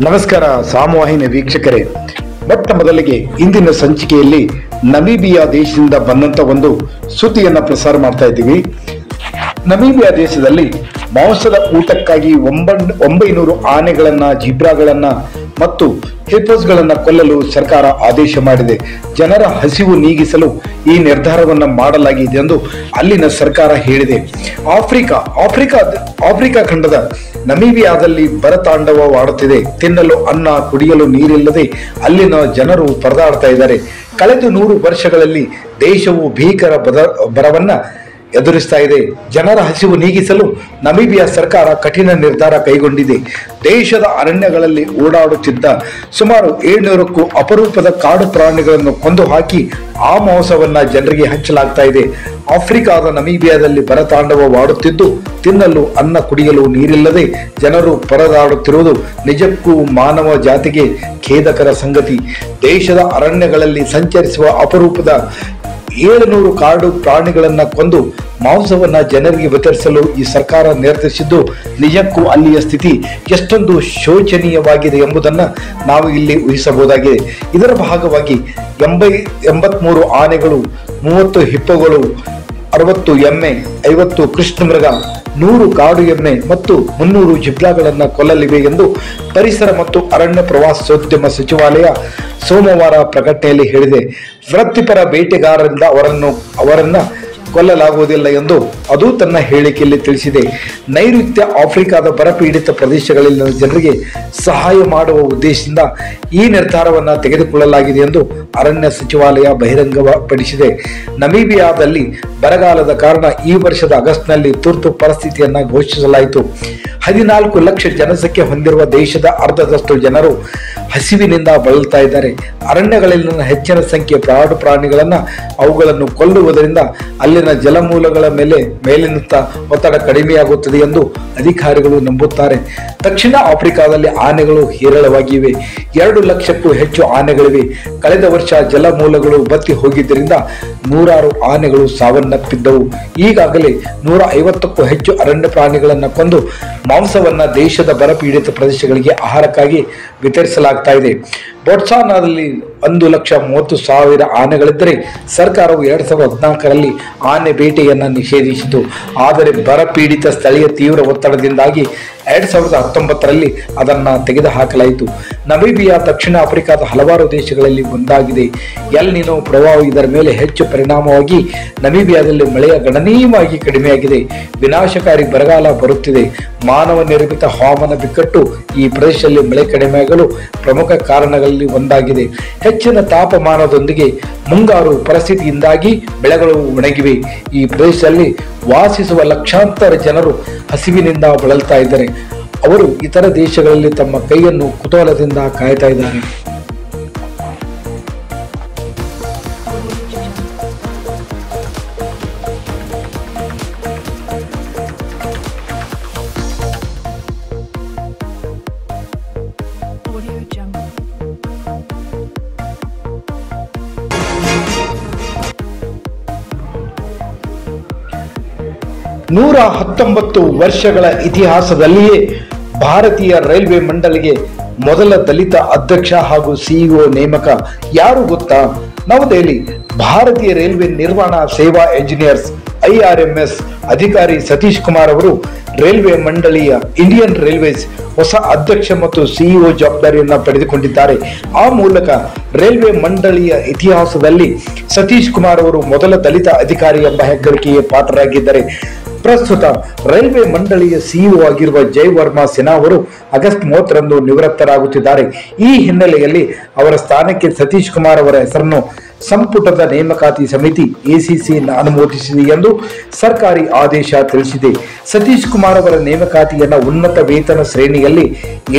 ನಮಸ್ಕಾರ ಸಾಮವಾಹಿನಿ ವೀಕ್ಷಕರೇ, ಮೊಟ್ಟ ಮೊದಲಿಗೆ ಇಂದಿನ ಸಂಚಿಕೆಯಲ್ಲಿ ನಮೀಬಿಯಾ ದೇಶದಿಂದ ಬಂದಂತ ಒಂದು ಸುದ್ದಿಯನ್ನ ಪ್ರಸಾರ ಮಾಡ್ತಾ ಇದ್ದೀವಿ. ನಮೀಬಿಯಾ ದೇಶದಲ್ಲಿ ಮಾಂಸದ ಊಟಕ್ಕಾಗಿ 900 ಆನೆಗಳನ್ನ, ಜಿಬ್ರಾಗಳನ್ನ ಮತ್ತು ಹಿಪ್ಪೋಸ್ಗಳನ್ನ ಕೊಲ್ಲಲು ಸರ್ಕಾರ ಆದೇಶ ಮಾಡಿದೆ. ಜನರ ಹಸಿವು ನೀಗಿಸಲು ಈ ನಿರ್ಧಾರವನ್ನ ಮಾಡಲಾಗಿದೆ ಎಂದು ಅಲ್ಲಿನ ಸರ್ಕಾರ ಹೇಳಿದೆ. ಆಫ್ರಿಕಾ ಖಂಡದ ನಮೀಬಿಯಾದಲ್ಲಿ ಬರತಾಂಡವವಾಡುತ್ತಿದೆ. ತಿನ್ನಲು ಅನ್ನ, ಕುಡಿಯಲು ನೀರಿಲ್ಲದೆ ಅಲ್ಲಿನ ಜನರು ಪರದಾಡ್ತಾ ಇದ್ದಾರೆ. ಕಳೆದ 100 ವರ್ಷಗಳಲ್ಲಿ ದೇಶವು ಭೀಕರ ಬರವನ್ನ ಎದುರಿಸ್ತಾ ಇದೆ. ಜನರ ಹಸಿವು ನೀಗಿಸಲು ನಮೀಬಿಯಾ ಸರ್ಕಾರ ಕಠಿಣ ನಿರ್ಧಾರ ಕೈಗೊಂಡಿದೆ. ದೇಶದ ಅರಣ್ಯಗಳಲ್ಲಿ ಓಡಾಡುತ್ತಿದ್ದ ಸುಮಾರು 700ಕ್ಕೂ ಅಪರೂಪದ ಕಾಡು ಪ್ರಾಣಿಗಳನ್ನು ಕೊಂದು ಹಾಕಿ ಆ ಮಾಂಸವನ್ನ ಜನರಿಗೆ ಹಂಚಲಾಗ್ತಾ ಇದೆ. ಆಫ್ರಿಕಾದ ನಮೀಬಿಯಾದಲ್ಲಿ ಬರತಾಂಡವವಾಡುತ್ತಿದ್ದು ತಿನ್ನಲು ಅನ್ನ, ಕುಡಿಯಲು ನೀರಿಲ್ಲದೆ ಜನರು ಪರದಾಡುತ್ತಿರುವುದು ನಿಜಕ್ಕೂ ಮಾನವ ಜಾತಿಗೆ ಖೇದಕರ ಸಂಗತಿ. ದೇಶದ ಅರಣ್ಯಗಳಲ್ಲಿ ಸಂಚರಿಸುವ ಅಪರೂಪದ 700 ಕಾಡು ಪ್ರಾಣಿಗಳನ್ನ ಕೊಂದು ಮಾಂಸವನ್ನ ಜನರಿಗೆ ವಿತರಿಸಲು ಈ ಸರ್ಕಾರ ನಿರ್ಧರಿಸಿದ್ದು ನಿಜಕ್ಕೂ ಅಲ್ಲಿಯ ಸ್ಥಿತಿ ಎಷ್ಟೊಂದು ಶೋಚನೀಯವಾಗಿದೆ ಎಂಬುದನ್ನ ನಾವು ಇಲ್ಲಿ ಊಹಿಸಬಹುದಾಗಿದೆ. ಇದರ ಭಾಗವಾಗಿ 83 ಆನೆಗಳು, 30 ಹಿಪ್ಪೋಗಳು, 60 ಎಮ್ಮೆ, 50 ಕೃಷ್ಣ ಮೃಗ, 100 ಕಾಡು ಎಮ್ಮೆ ಮತ್ತು 300 ಜಿಬ್ರಾಗಳನ್ನ ಕೊಲ್ಲಲಿವೆ ಎಂದು ಪರಿಸರ ಮತ್ತು ಅರಣ್ಯ ಪ್ರವಾಸೋದ್ಯಮ ಸಚಿವಾಲಯ ಸೋಮವಾರ ಪ್ರಕಟಣೆಯಲ್ಲಿ ಹೇಳಿದೆ. ವೃತ್ತಿಪರ ಬೇಟೆಗಾರರಿಂದ ಅವರನ್ನ ಕೊಲ್ಲಲಾಗುವುದಿಲ್ಲ ಎಂದು ಅದು ತನ್ನ ಹೇಳಿಕೆಯಲ್ಲಿ ತಿಳಿಸಿದೆ. ನೈಋತ್ಯ ಆಫ್ರಿಕಾದ ಬರಪೀಡಿತ ಪ್ರದೇಶಗಳಲ್ಲಿನ ಜನರಿಗೆ ಸಹಾಯ ಮಾಡುವ ಉದ್ದೇಶದಿಂದ ಈ ನಿರ್ಧಾರವನ್ನು ತೆಗೆದುಕೊಳ್ಳಲಾಗಿದೆ ಎಂದು ಅರಣ್ಯ ಸಚಿವಾಲಯ ಬಹಿರಂಗಪಡಿಸಿದೆ. ನಮೀಬಿಯಾದಲ್ಲಿ ಬರಗಾಲದ ಕಾರಣ ಈ ವರ್ಷದ ಆಗಸ್ಟ್ನಲ್ಲಿ ತುರ್ತು ಪರಿಸ್ಥಿತಿಯನ್ನ ಘೋಷಿಸಲಾಯಿತು. 14 ಲಕ್ಷ ಜನಸಂಖ್ಯೆ ಹೊಂದಿರುವ ದೇಶದ ಅರ್ಧದಷ್ಟು ಜನರು ಹಸಿವಿನಿಂದ ಬಳಲ್ತಾ ಇದ್ದಾರೆ. ಅರಣ್ಯಗಳಲ್ಲಿನ ಹೆಚ್ಚಿನ ಸಂಖ್ಯೆಯ ಕಾಡು ಪ್ರಾಣಿಗಳನ್ನ ಅವುಗಳನ್ನು ಕೊಲ್ಲುವುದರಿಂದ ಅಲ್ಲಿನ ಜಲಮೂಲಗಳ ಮೇಲಿನಿಂದ ಒತ್ತಡ ಕಡಿಮೆಯಾಗುತ್ತದೆ ಎಂದು ಅಧಿಕಾರಿಗಳು ನಂಬುತ್ತಾರೆ. ದಕ್ಷಿಣ ಆಫ್ರಿಕಾದಲ್ಲಿ ಆನೆಗಳು ಹೇರಳವಾಗಿವೆ. 2 ಲಕ್ಷಕ್ಕೂ ಹೆಚ್ಚು ಆನೆಗಳಿವೆ. ಕಳೆದ ವರ್ಷ ಜಲಮೂಲಗಳು ಬತ್ತಿ ಹೋಗಿದ್ದರಿಂದ 100 ಆನೆಗಳು ಸಾವನ್ನಪ್ಪಿದ್ದವು. ಈಗಾಗಲೇ 150ಕ್ಕೂ ಹೆಚ್ಚು ಅರಣ್ಯ ಪ್ರಾಣಿಗಳನ್ನ ಕೊಂದು ಮಾಂಸವನ್ನ ದೇಶದ ಬರಪೀಡಿತ ಪ್ರದೇಶಗಳಿಗೆ ಆಹಾರಕ್ಕಾಗಿ ವಿತರಿಸಲಾಗ್ತಾ ಇದೆ. ಬೊಟ್ಸಾನಾದಲ್ಲಿ 1,30,000 ಆನೆಗಳಿದ್ದರೆ ಸರ್ಕಾರವು 2014ರಲ್ಲಿ ಆನೆ ಬೇಟೆಯನ್ನ ನಿಷೇಧಿಸಿತು. ಆದರೆ ಬರಪೀಡಿತ ಸ್ಥಳೀಯ ತೀವ್ರ ಒತ್ತಡದಿಂದಾಗಿ 2019ರಲ್ಲಿ ಅದನ್ನ ತೆಗೆದುಹಾಕಲಾಯಿತು. ನಮೀಬಿಯಾ ದಕ್ಷಿಣ ಆಫ್ರಿಕಾದ ಹಲವಾರು ದೇಶಗಳಲ್ಲಿ ಒಂದಾಗಿದೆ. ಎಲ್ ನಿನೋ ಪ್ರವಾಹ ಇದರ ಮೇಲೆ ಹೆಚ್ಚು ಪರಿಣಾಮವಾಗಿ ನಮೀಬಿಯಾದಲ್ಲಿ ಮಳೆಯ ಗಣನೀಯವಾಗಿ ಕಡಿಮೆಯಾಗಿದೆ. ವಿನಾಶಕಾರಿ ಬರಗಾಲ ಬರುತ್ತಿದೆ. ಮಾನವ ನಿರ್ಮಿತ ಹವಾಮಾನ ಬಿಕ್ಕಟ್ಟು ಈ ಪ್ರದೇಶದಲ್ಲಿ ಮಳೆ ಕಡಿಮೆಯಾಗಲು ಪ್ರಮುಖ ಕಾರಣಗಳಲ್ಲಿ ಒಂದಾಗಿದೆ. ಹೆಚ್ಚಿನ ತಾಪಮಾನದೊಂದಿಗೆ ಮುಂಗಾರು ಪರಿಸ್ಥಿತಿಯಿಂದಾಗಿ ಬೆಳೆಗಳು ಒಣಗಿವೆ. ಈ ಪ್ರದೇಶದಲ್ಲಿ ವಾಸಿಸುವ ಲಕ್ಷಾಂತರ ಜನರು ಹಸಿವಿನಿಂದ ಬಳಲ್ತಾ ಇದ್ದಾರೆ. ಅವರು ಇತರ ದೇಶಗಳಲ್ಲಿ ತಮ್ಮ ಕೈಯನ್ನು ಕುತೂಹಲದಿಂದ ಕಾಯ್ತಾ ಇದ್ದಾರೆ. ನೂರ 19 ವರ್ಷಗಳ ಇತಿಹಾಸದಲ್ಲಿಯೇ ಭಾರತೀಯ ರೈಲ್ವೆ ಮಂಡಳಿಗೆ ಮೊದಲ ದಲಿತ ಅಧ್ಯಕ್ಷ ಹಾಗೂ ಸಿಇಒ ನೇಮಕ. ಯಾರು ಗೊತ್ತಾ? ನವದೆಹಲಿ ಭಾರತೀಯ ರೈಲ್ವೆ ನಿರ್ವಹಣಾ ಸೇವಾ ಎಂಜಿನಿಯರ್ಸ್ IRMS ಅಧಿಕಾರಿ ಸತೀಶ್ ಕುಮಾರ್ ಅವರು ರೈಲ್ವೆ ಮಂಡಳಿಯ ಇಂಡಿಯನ್ ರೈಲ್ವೇಸ್ ಹೊಸ ಅಧ್ಯಕ್ಷ ಮತ್ತು ಸಿಇಒ ಜವಾಬ್ದಾರಿಯನ್ನ ಪಡೆದುಕೊಂಡಿದ್ದಾರೆ. ಆ ಮೂಲಕ ರೈಲ್ವೆ ಮಂಡಳಿಯ ಇತಿಹಾಸದಲ್ಲಿ ಸತೀಶ್ ಕುಮಾರ್ ಅವರು ಮೊದಲ ದಲಿತ ಅಧಿಕಾರಿ ಎಂಬ ಹೆಗ್ಗಳಿಕೆಗೆ ಪಾತ್ರರಾಗಿದ್ದಾರೆ. ಪ್ರಸ್ತುತ ರೈಲ್ವೆ ಮಂಡಳಿಯ ಸಿಇಒ ಆಗಿರುವ ಜೈ ವರ್ಮಾ ಸಿನ್ಹಾ ಅವರು ಆಗಸ್ಟ್ 30ರಂದು ನಿವೃತ್ತರಾಗುತ್ತಿದ್ದಾರೆ. ಈ ಹಿನ್ನೆಲೆಯಲ್ಲಿ ಅವರ ಸ್ಥಾನಕ್ಕೆ ಸತೀಶ್ ಕುಮಾರ್ ಅವರ ಹೆಸರನ್ನು ಸಂಪುಟದ ನೇಮಕಾತಿ ಸಮಿತಿ ACC ಅನುಮೋದಿಸಿದೆ ಎಂದು ಸರ್ಕಾರಿ ಆದೇಶ ತಿಳಿಸಿದೆ. ಸತೀಶ್ ಕುಮಾರ್ ಅವರ ನೇಮಕಾತಿಯನ್ನ ಉನ್ನತ ವೇತನ ಶ್ರೇಣಿಯಲ್ಲಿ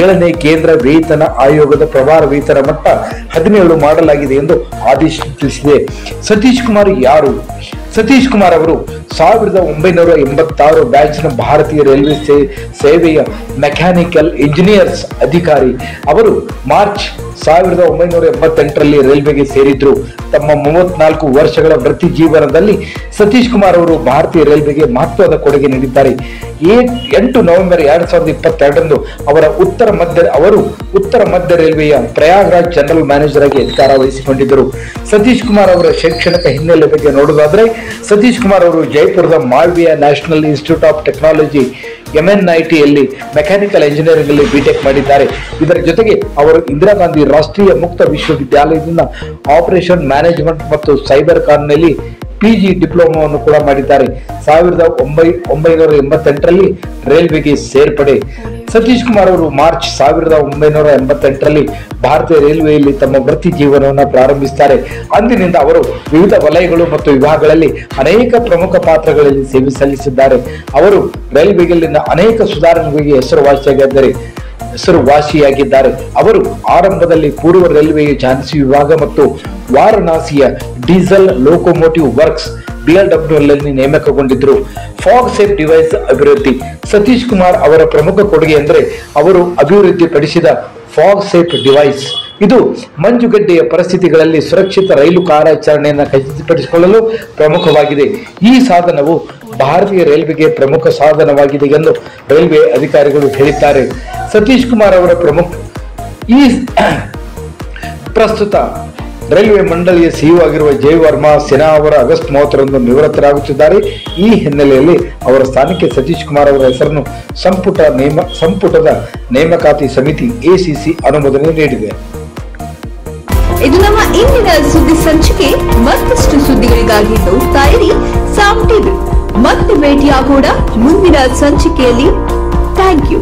7ನೇ ಕೇಂದ್ರ ವೇತನ ಆಯೋಗದ ಪ್ರಭಾರ ವೇತನ ಮಟ್ಟ 17 ಮಾಡಲಾಗಿದೆ ಎಂದು ಆದೇಶ ತಿಳಿಸಿದೆ. ಸತೀಶ್ ಕುಮಾರ್ ಯಾರು? ಸತೀಶ್ ಕುಮಾರ್ ಅವರು 1986 ಬ್ಯಾಚ್ನ ಭಾರತೀಯ ರೈಲ್ವೆ ಸೇವೆಯ ಮೆಕ್ಯಾನಿಕಲ್ ಇಂಜಿನಿಯರ್ಸ್ ಅಧಿಕಾರಿ. ಅವರು ಮಾರ್ಚ್ 1988ರಲ್ಲಿ ರೈಲ್ವೆಗೆ ಸೇರಿದ್ರು. ತಮ್ಮ 34 ವರ್ಷಗಳ ವೃತ್ತಿ ಜೀವನದಲ್ಲಿ ಸತೀಶ್ ಕುಮಾರ್ ಅವರು ಭಾರತೀಯ ರೈಲ್ವೆಗೆ ಮಹತ್ವದ ಕೊಡುಗೆ ನೀಡಿದ್ದಾರೆ. 8 ನವೆಂಬರ್ 2022ರಂದು ಅವರು ಉತ್ತರ ಮಧ್ಯ ರೈಲ್ವೆಯ ಪ್ರಯಾಗ್ರಾಜ್ ಜನರಲ್ ಮ್ಯಾನೇಜರ್ ಆಗಿ ಅಧಿಕಾರ ವಹಿಸಿಕೊಂಡಿದ್ದರು. ಸತೀಶ್ ಕುಮಾರ್ ಅವರ ಶೈಕ್ಷಣಿಕ ಹಿನ್ನೆಲೆ ಬಗ್ಗೆ ನೋಡುವುದಾದರೆ, ಸತೀಶ್ ಕುಮಾರ್ ಅವರು ಜೈಪುರದ Malaviya national institute of technology MNITಯಲ್ಲಿ ಮೆಕ್ಯಾನಿಕಲ್ ಇಂಜಿನಿಯರಿಂಗ್ ಅಲ್ಲಿ ಬಿಟೆಕ್ ಮಾಡಿದ್ದಾರೆ. ಇದರ ಜೊತೆಗೆ ಅವರು ಇಂದಿರಾ ಗಾಂಧಿ ರಾಷ್ಟ್ರೀಯ ಮುಕ್ತ ವಿಶ್ವವಿದ್ಯಾಲಯದಿಂದ ಆಪರೇಷನ್ ಮ್ಯಾನೇಜ್ಮೆಂಟ್ ಮತ್ತು ಸೈಬರ್ ಕಾರ್ನಲ್ಲಿ PG ಡಿಪ್ಲೊಮಾವನ್ನು ಕೂಡ ಮಾಡಿದ್ದಾರೆ. 1988ರಲ್ಲಿ ರೈಲ್ವೆಗೆ ಸೇರ್ಪಡೆ. ಸತೀಶ್ ಕುಮಾರ್ ಅವರು ಮಾರ್ಚ್ 1988ರಲ್ಲಿ ಭಾರತೀಯ ರೈಲ್ವೆಯಲ್ಲಿ ತಮ್ಮ ವೃತ್ತಿ ಜೀವನವನ್ನು ಪ್ರಾರಂಭಿಸುತ್ತಾರೆ. ಅಂದಿನಿಂದ ಅವರು ವಿವಿಧ ವಲಯಗಳು ಮತ್ತು ವಿಭಾಗಗಳಲ್ಲಿ ಅನೇಕ ಪ್ರಮುಖ ಪಾತ್ರಗಳಲ್ಲಿ ಸೇವೆ ಸಲ್ಲಿಸಿದ್ದಾರೆ. ಅವರು ರೈಲ್ವೆಯಲ್ಲಿನ ಅನೇಕ ಸುಧಾರಣೆಗಳಿಗೆ ಹೆಸರುವಾಸಿಯಾಗಿದ್ದಾರೆ. ಅವರು ಆರಂಭದಲ್ಲಿ ಪೂರ್ವ ರೈಲ್ವೆಯ ಝಾನ್ಸಿ ವಿಭಾಗ ಮತ್ತು ವಾರಣಾಸಿಯ ಡೀಸೆಲ್ ಲೋಕೋಮೋಟಿವ್ ವರ್ಕ್ಸ್ BLWನಲ್ಲಿ ನೇಮಕಗೊಂಡಿದ್ದರು. ಫಾಗ್ ಸೇಫ್ ಡಿವೈಸ್ ಅಭಿವೃದ್ಧಿ. ಸತೀಶ್ ಕುಮಾರ್ ಅವರ ಪ್ರಮುಖ ಕೊಡುಗೆ ಎಂದರೆ ಅವರು ಅಭಿವೃದ್ಧಿಪಡಿಸಿದ ಫಾಗ್ ಸೇಫ್ ಡಿವೈಸ್. ಇದು ಮಂಜುಗಡ್ಡೆಯ ಪರಿಸ್ಥಿತಿಗಳಲ್ಲಿ ಸುರಕ್ಷಿತ ರೈಲು ಕಾರ್ಯಾಚರಣೆಯನ್ನು ಖಚಿತಪಡಿಸಿಕೊಳ್ಳಲು ಪ್ರಮುಖವಾಗಿದೆ. ಈ ಸಾಧನವು ಭಾರತೀಯ ರೈಲ್ವೆಗೆ ಪ್ರಮುಖ ಸಾಧನವಾಗಿದೆ ಎಂದು ರೈಲ್ವೆ ಅಧಿಕಾರಿಗಳು ಹೇಳಿದ್ದಾರೆ. ಸತೀಶ್ ಕುಮಾರ್ ಅವರ ಪ್ರಸ್ತುತ ರೈಲ್ವೆ ಮಂಡಳಿಯ CEO ಆಗಿರುವ ಜೈ ವರ್ಮಾ ಸಿನ್ಹಾ ಅವರು ಆಗಸ್ಟ್ 30ರಂದು ನಿವೃತ್ತರಾಗುತ್ತಿದ್ದಾರೆ. ಈ ಹಿನ್ನೆಲೆಯಲ್ಲಿ ಅವರ ಸ್ಥಾನಕ್ಕೆ ಸತೀಶ್ ಕುಮಾರ್ ಅವರ ಹೆಸರನ್ನು ಸಂಪುಟದ ನೇಮಕಾತಿ ಸಮಿತಿ ACC ಅನುಮೋದನೆ ನೀಡಿದೆ. ಇದು ನಮ್ಮ ಇಂದಿನ ಸುದ್ದಿ ಸಂಚಿಕೆ. ಮತ್ತಷ್ಟು ಸುದ್ದಿಗಳಿಗಾಗಿ ನೋಡ್ತಾ ಇರಿ ಸಾಮ್ ಟಿವಿ. ಮತ್ತೆ ಭೇಟಿಯಾಗೋಣ ಮುಂದಿನ ಸಂಚಿಕೆಯಲ್ಲಿ. Thank you.